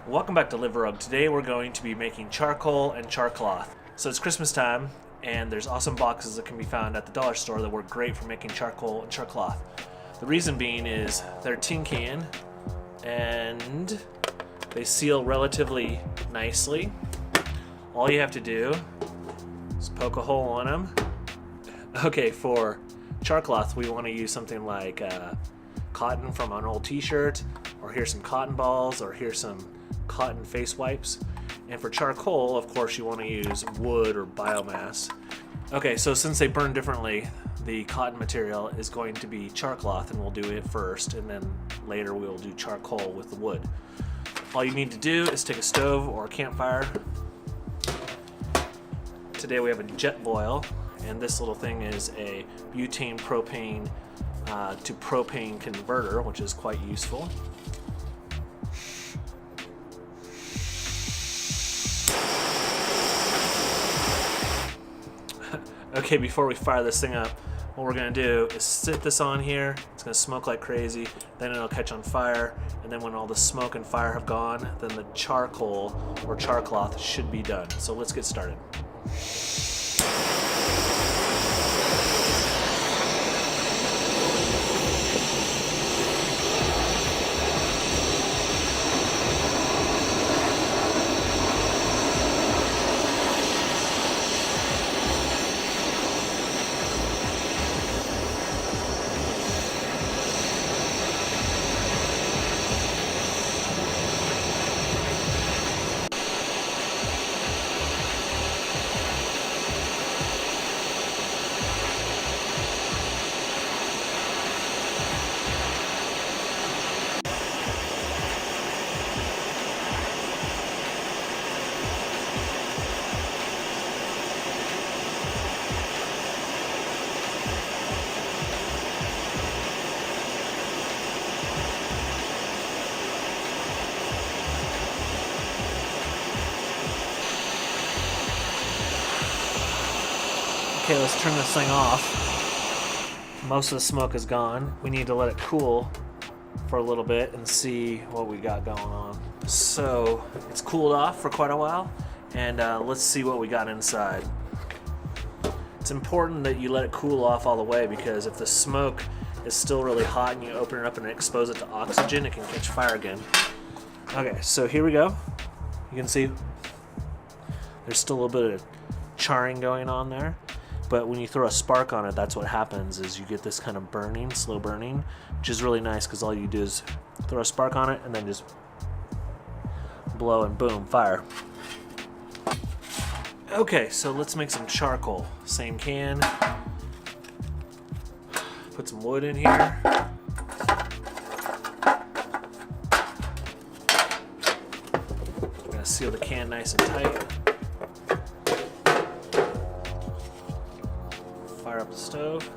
Welcome back to Live Today we're going to be making charcoal and char cloth. So it's Christmas time, and there's awesome boxes that can be found at the dollar store that work great for making charcoal and char cloth. The reason being is they're tin can and they seal relatively nicely. All you have to do is poke a hole on them. Okay, for char cloth we want to use something like cotton from an old t-shirt, or here's some cotton balls, or here's some cotton face wipes. And for charcoal, of course, you want to use wood or biomass. Okay, so since they burn differently, the cotton material is going to be charcloth, and we'll do it first, and then later we'll do charcoal with the wood. All you need to do is take a stove or a campfire. Today we have a Jetboil, and this little thing is a butane propane to propane converter, which is quite useful. Okay, before we fire this thing up, what we're going to do is sit this on here. It's going to smoke like crazy, then it'll catch on fire, and then when all the smoke and fire have gone, then the charcoal or char cloth should be done. So let's get started. Okay, let's turn this thing off. Most of the smoke is gone. We need to let it cool for a little bit and see what we got going on. So it's cooled off for quite a while, and let's see what we got inside. It's important that you let it cool off all the way, because if the smoke is still really hot and you open it up and expose it to oxygen, it can catch fire again. Okay, so here we go. You can see there's still a little bit of charring going on there. But when you throw a spark on it, that's what happens, is you get this kind of burning, slow burning, which is really nice because all you do is throw a spark on it and then just blow and boom, fire. Okay, so let's make some charcoal. Same can. Put some wood in here. I'm gonna seal the can nice and tight. Fire up the stove.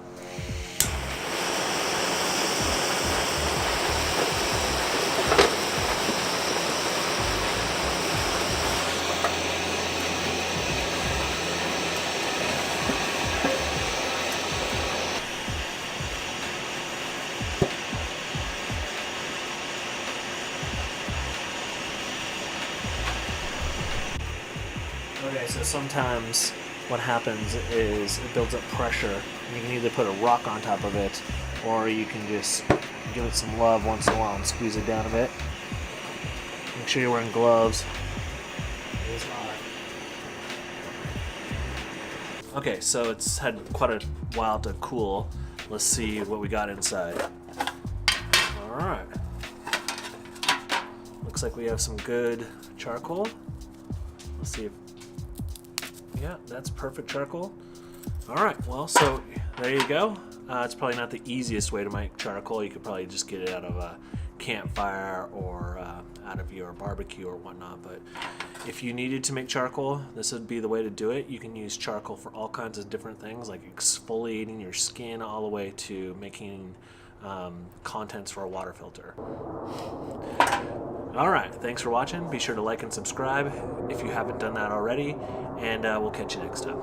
Okay, so sometimes what happens is it builds up pressure. You can either put a rock on top of it, or you can just give it some love once in a while and squeeze it down a bit. Make sure you're wearing gloves. It is hot. Okay, so it's had quite a while to cool. Let's see what we got inside. Alright. Looks like we have some good charcoal. Let's see if... Yeah, that's perfect charcoal. Alright, well, so there you go. It's probably not the easiest way to make charcoal. You could probably just get it out of a campfire or out of your barbecue or whatnot. But if you needed to make charcoal, this would be the way to do it. You can use charcoal for all kinds of different things, like exfoliating your skin all the way to making contents for a water filter. Alright, thanks for watching. Be sure to like and subscribe if you haven't done that already, and we'll catch you next time.